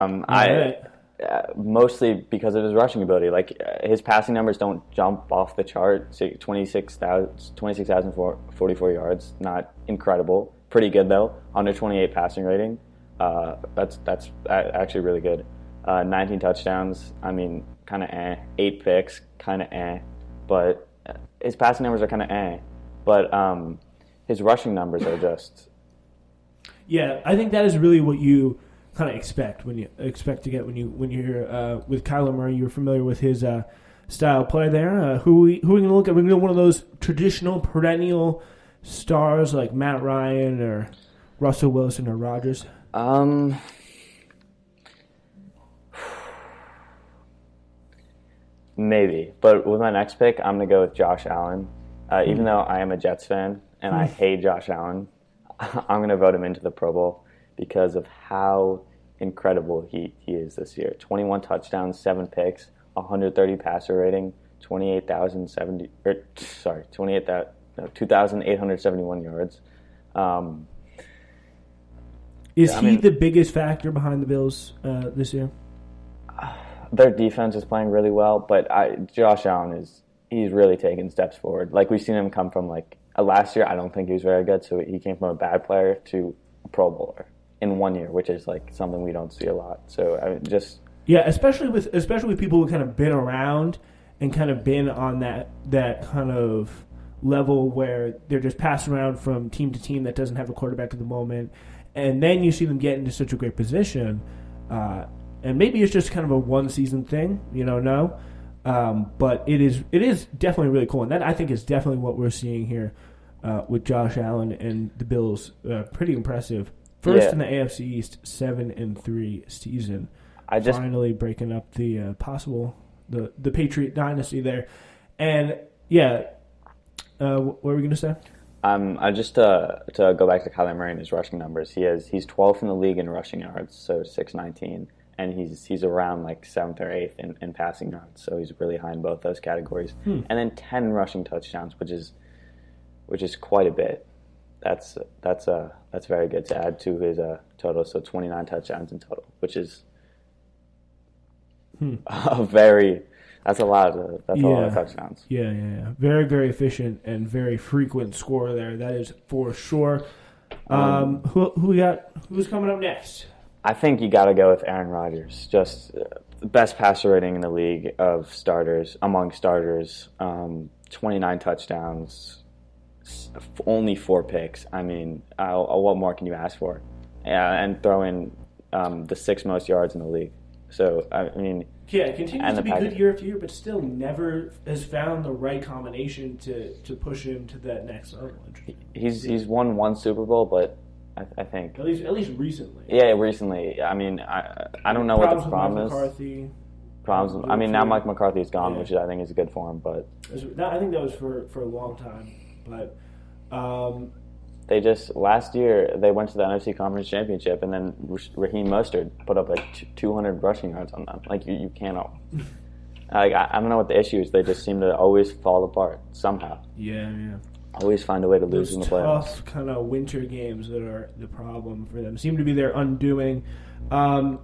Right. Mostly because of his rushing ability. Like his passing numbers don't jump off the chart. So 26,044 yards, not incredible. Pretty good though. Under 28 passing rating. That's actually really good. 19 touchdowns. I mean, kind of 8 picks, kind of But his passing numbers are kind of But his rushing numbers are just. Yeah, I think that is really what you kind of expect to get when you're with Kyler Murray. You're familiar with his style of play there. Who are we going to look at? We're going to one of those traditional perennial stars like Matt Ryan or Russell Wilson or Rodgers. Maybe, but with my next pick, I'm going to go with Josh Allen. Even though I am a Jets fan and I hate Josh Allen, I'm going to vote him into the Pro Bowl because of how incredible he is this year. 21 touchdowns, 7 picks, 130 passer rating, 2,871 yards. Is he the biggest factor behind the Bills this year? Their defense is playing really well, but Josh Allen he's really taken steps forward. Like we've seen him come from last year. I don't think he was very good, so he came from a bad player to a Pro Bowler in 1 year, which is something we don't see a lot. So especially with people who kind of been around and kind of been on that kind of level where they're just passing around from team to team that doesn't have a quarterback at the moment, and then you see them get into such a great position. And maybe it's just kind of a one-season thing, no. But it is definitely really cool, and that I think is definitely what we're seeing here with Josh Allen and the Bills. Pretty impressive. First in the AFC East, 7-3 season. Finally breaking up the possible the Patriot dynasty there, and what were we going to say? I just to go back to Kyler Murray and his rushing numbers. He's 12th in the league in rushing yards, so 619. And he's around 7th or 8th in passing yards, so he's really high in both those categories. And then 10 rushing touchdowns, which is quite a bit. That's very good to add to his total. So 29 touchdowns in total, which is that's a lot of touchdowns. Yeah. Very, very efficient and very frequent scorer there. That is for sure. Who we got? Who's coming up next? I think you got to go with Aaron Rodgers. Just the best passer rating in the league among starters. 29 touchdowns, only 4 picks. I mean, what more can you ask for? And throw in the 6th most yards in the league. So, I mean... Yeah, it continues to be good year after year, but still never has found the right combination to push him to that next level. He's won 1 Super Bowl, but... I think at least recently. Yeah, recently. I mean, I don't know what the problem is. Problems. I mean, now Mike McCarthy is gone, which I think is good for him. But I think that was for a long time. But they just last year they went to the NFC Conference Championship, and then Raheem Mostert put up 200 rushing yards on them. You can't. I don't know what the issue is. They just seem to always fall apart somehow. Yeah. Always find a way to lose in the playoffs. Tough kind of winter games that are the problem for them. Seem to be their undoing. I'm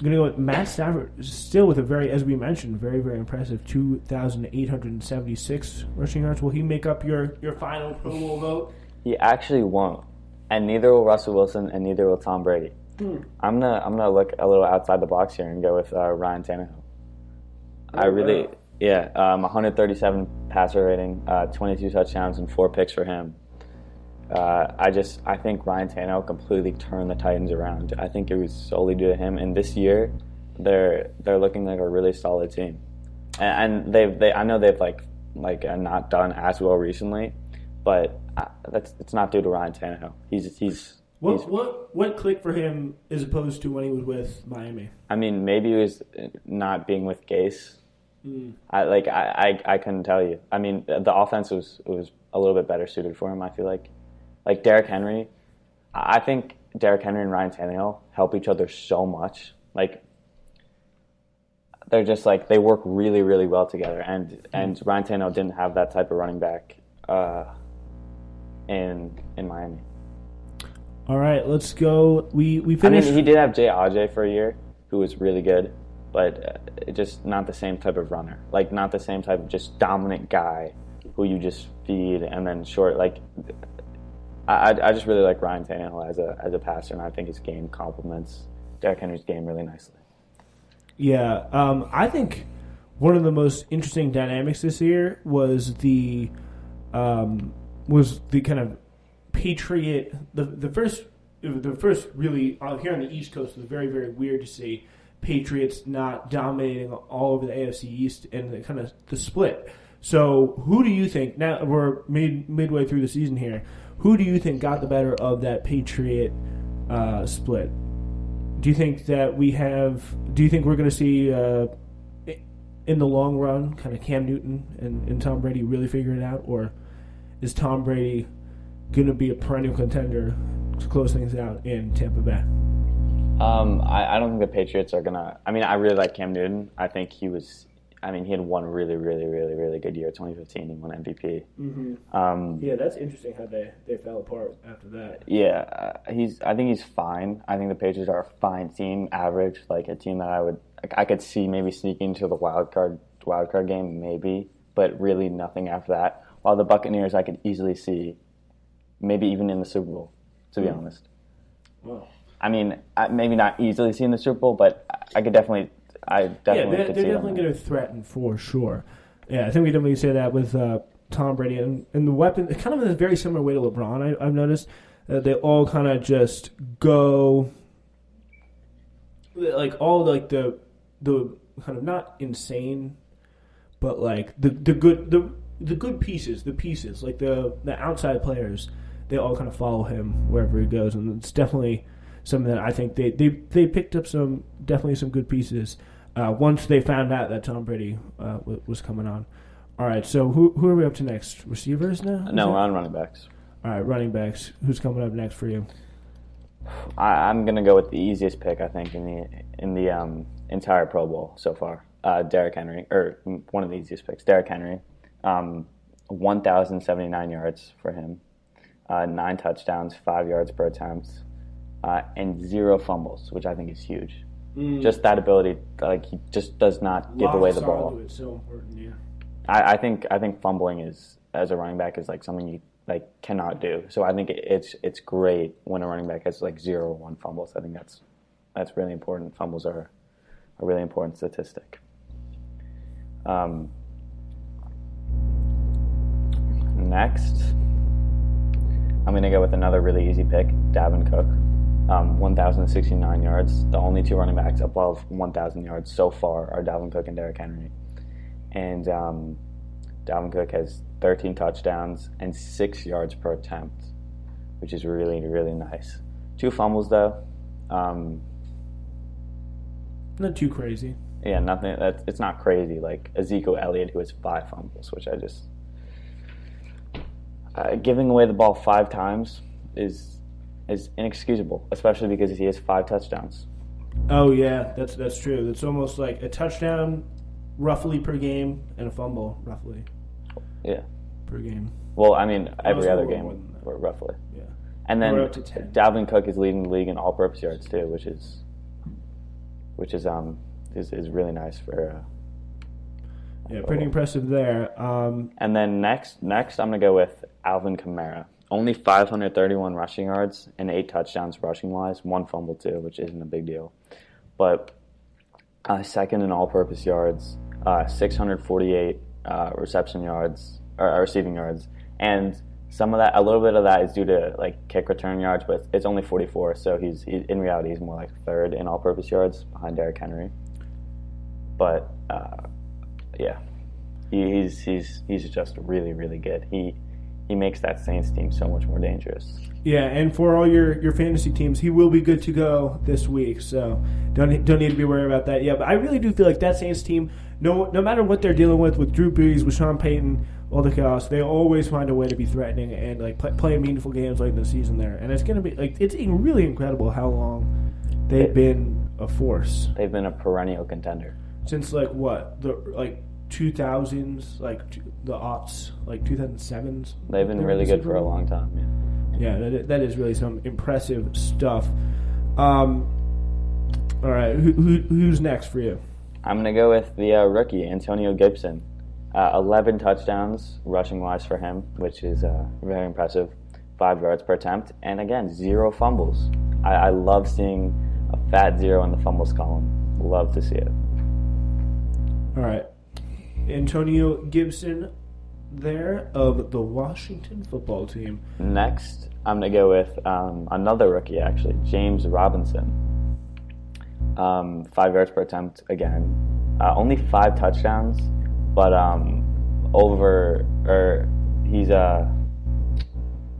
going to go with Matt Stafford, still with a as we mentioned, very, very impressive 2,876 rushing yards. Will he make up your final Pro Bowl vote? He actually won't. And neither will Russell Wilson and neither will Tom Brady. I'm gonna look a little outside the box here and go with Ryan Tannehill. 137 passer rating, 22 touchdowns, and 4 picks for him. I think Ryan Tannehill completely turned the Titans around. I think it was solely due to him. And this year, they're looking like a really solid team. And I know they've not done as well recently, but it's not due to Ryan Tannehill. What clicked for him as opposed to when he was with Miami? I mean, maybe it was not being with Gase. I couldn't tell you. I mean, the offense was a little bit better suited for him. I feel like Derrick Henry. I think Derrick Henry and Ryan Tannehill help each other so much. They're just they work really, really well together. And Ryan Tannehill didn't have that type of running back in Miami. All right, let's go. We finished. I mean, he did have Jay Ajay for a year, who was really good, but just not the same type of runner. Like, not the same type of just dominant guy who you just feed and then short. Like, I just really like Ryan Tannehill as a passer, and I think his game complements Derrick Henry's game really nicely. Yeah, I think one of the most interesting dynamics this year was the kind of Patriot. The first really here on the East Coast was very, very weird to see Patriots not dominating all over the AFC East and the kind of the split. So who do you think, now we're midway through the season here, who do you think got the better of that Patriot split? Do you think that do you think we're going to see in the long run kind of Cam Newton and Tom Brady really figure it out, or is Tom Brady going to be a perennial contender to close things out in Tampa Bay? I don't think the Patriots are going to – I mean, I really like Cam Newton. I think he had one really, really, really, really good year. 2015, he won MVP. Mm-hmm. Yeah, that's interesting how they fell apart after that. Yeah, I think he's fine. I think the Patriots are a fine team, average, like a team that I could see maybe sneaking to the wild card game, maybe, but really nothing after that. While the Buccaneers, I could easily see maybe even in the Super Bowl, to be honest. Wow. I mean, maybe not easily see in the Super Bowl, but I could definitely. They're definitely going to threaten for sure. Yeah, I think we definitely say that with Tom Brady and the weapon, kind of in a very similar way to LeBron. I've noticed that they all kind of just go, like all like the kind of not insane, but like the good pieces, like the outside players, they all kind of follow him wherever he goes, and it's definitely something that I think they picked up some good pieces once they found out that Tom Brady was coming on. All right, so who are we up to next? Receivers now? No, we're on running backs. All right, running backs. Who's coming up next for you? I'm gonna go with the easiest pick I think in the entire Pro Bowl so far. Derrick Henry, or one of the easiest picks. Derrick Henry, 1,079 yards for him, 9 touchdowns, 5 yards per attempt. And 0 fumbles, which I think is huge. Just that ability, like he just does not give away the ball. It's so important, yeah. I think fumbling is, as a running back, is like something you like cannot do. So I think it's great when a running back has like 0 or 1 fumbles. I think that's really important. Fumbles are a really important statistic. Next, I'm gonna go with another really easy pick, Dalvin Cook. 1,069 yards. The only 2 running backs above 1,000 yards so far are Dalvin Cook and Derrick Henry. And Dalvin Cook has 13 touchdowns and 6 yards per attempt, which is really, really nice. 2 fumbles, though. Not too crazy. Yeah, nothing. It's not crazy. Like Ezekiel Elliott, who has 5 fumbles, which I just... giving away the ball 5 times is inexcusable, especially because he has 5 touchdowns. Oh yeah, that's true. It's almost like a touchdown roughly per game and a fumble roughly. Yeah. Per game. Well, I mean every other game roughly. Yeah. And then Dalvin Cook is leading the league in all-purpose yards too, which is really nice for. Pretty impressive there. And then next I'm gonna go with Alvin Kamara. Only 531 rushing yards and 8 touchdowns rushing-wise, 1 fumble too, which isn't a big deal. But second in all-purpose yards, 648 reception yards or receiving yards, and a little bit of that is due to like kick return yards, but it's only 44. So he's in reality he's more like third in all-purpose yards behind Derrick Henry. But yeah, he's just really, really good. He makes that Saints team so much more dangerous. Yeah, and for all your fantasy teams, he will be good to go this week. So don't need to be worried about that. Yeah, but I really do feel like that Saints team, no matter what they're dealing with Drew Brees, with Sean Payton, all the chaos, they always find a way to be threatening and like play meaningful games late in the season there. And it's gonna be like it's really incredible how long they've been a force. They've been a perennial contender since like what the 2000s, like the aughts, like 2007s. They've been really good for a long time. Yeah. Yeah, that is really some impressive stuff. All right, who's next for you? I'm going to go with the rookie, Antonio Gibson. 11 touchdowns rushing-wise for him, which is very impressive. 5 yards per attempt. And again, 0 fumbles. I love seeing a fat 0 in the fumbles column. Love to see it. All right. Antonio Gibson there of the Washington football team. Next, I'm going to go with another rookie, actually, James Robinson. 5 yards per attempt again. Only 5 touchdowns, but he's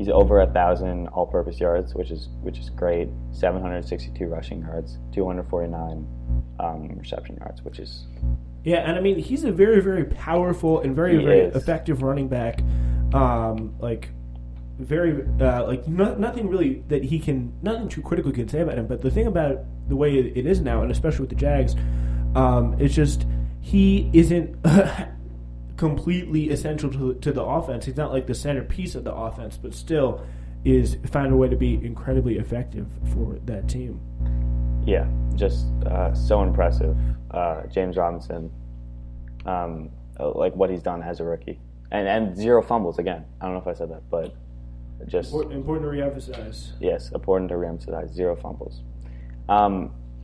over 1,000 all-purpose yards, which is great. 762 rushing yards, 249 reception yards, which is. Yeah, and I mean he's a very, very powerful and very effective running back. Nothing really that he can, nothing too critical can say about him. But the thing about the way it is now, and especially with the Jags, it's just he isn't completely essential to the offense. He's not like the centerpiece of the offense, but still is found a way to be incredibly effective for that team. Yeah, just so impressive. James Robinson, like what he's done as a rookie. And 0 fumbles again. I don't know if I said that, but just... Important to reemphasize. Yes, important to reemphasize. 0 fumbles.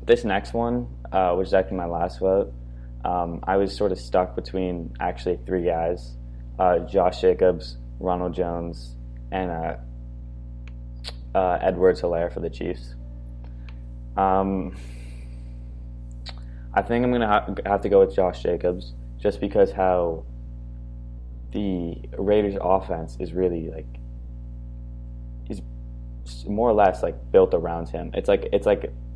This next one, which is actually my last vote, I was sort of stuck between actually 3 guys. Josh Jacobs, Ronald Jones, and Edwards-Helaire for the Chiefs. I think I'm going to have to go with Josh Jacobs just because how the Raiders' offense is really he's more or less built around him. It's like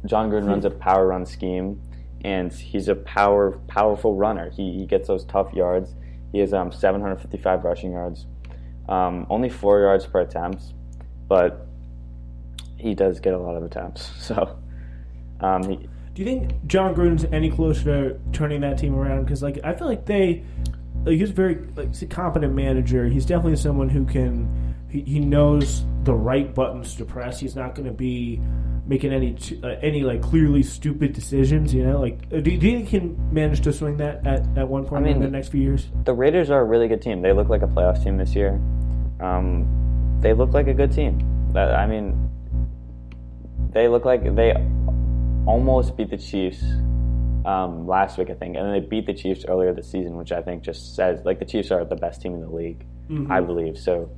John Gruden runs a power run scheme, and he's a powerful runner. He gets those tough yards. He has 755 rushing yards, only 4 yards per attempt, but he does get a lot of attempts. So. Do you think John Gruden's any closer to turning that team around? Because I feel like he's a competent manager. He's definitely someone who he knows the right buttons to press. He's not going to be making any clearly stupid decisions. Do you think he can manage to swing that at one point in the next few years? The Raiders are a really good team. They look like a playoff team this year. They look like a good team. They look like they almost beat the Chiefs last week, I think, and then they beat the Chiefs earlier this season, which I think just says the Chiefs are the best team in the league, I believe. So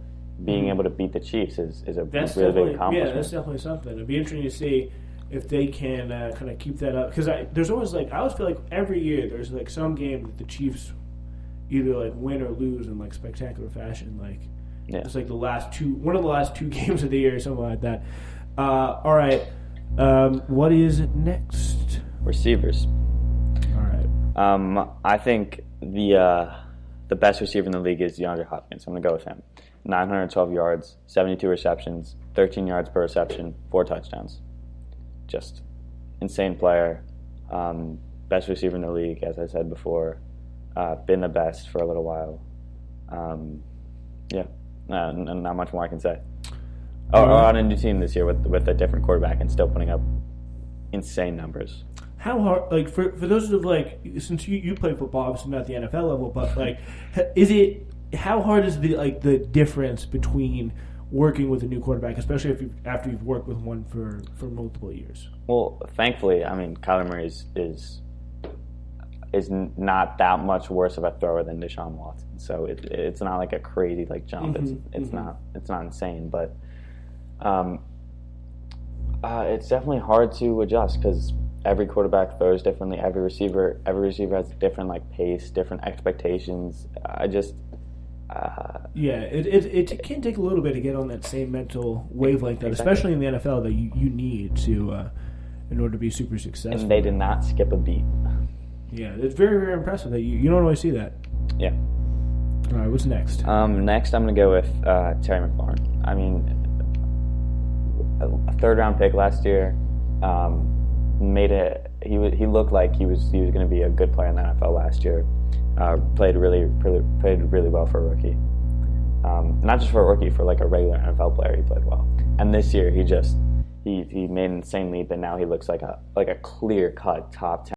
being able to beat the Chiefs is a really big accomplishment. Yeah, that's definitely something. It'd be interesting to see if they can kind of keep that up, because there's always I always feel like every year there's some game that the Chiefs either win or lose in spectacular fashion. It's one of the last 2 games of the year or something like that. All right. What is next? Receivers. All right. I think the best receiver in the league is DeAndre Hopkins. I'm going to go with him. 912 yards, 72 receptions, 13 yards per reception, 4 touchdowns. Just insane player. Best receiver in the league, as I said before. Been the best for a little while. Not much more I can say. On a new team this year with a different quarterback and still putting up insane numbers. How hard, for those of since you play football, obviously not the NFL level, but how hard is the difference between working with a new quarterback, especially after you've worked with one for multiple years? Well, thankfully, Kyler Murray is not that much worse of a thrower than Deshaun Watson, so it's not a crazy jump. It's not insane, but. It's definitely hard to adjust because every quarterback throws differently. Every receiver has different pace, different expectations. It can take a little bit to get on that same mental wavelength, especially in the NFL, that you need to in order to be super successful. And they did not skip a beat. Yeah, it's very, very impressive that you don't always see that. Yeah. All right, what's next? Next, I'm going to go with Terry McLaurin. A third-round pick last year. He looked like he was going to be a good player in the NFL last year. Played really well for a rookie. Not just for a rookie, for like a regular NFL player, he played well. And this year, he made an insane leap, and now he looks like a clear-cut top 10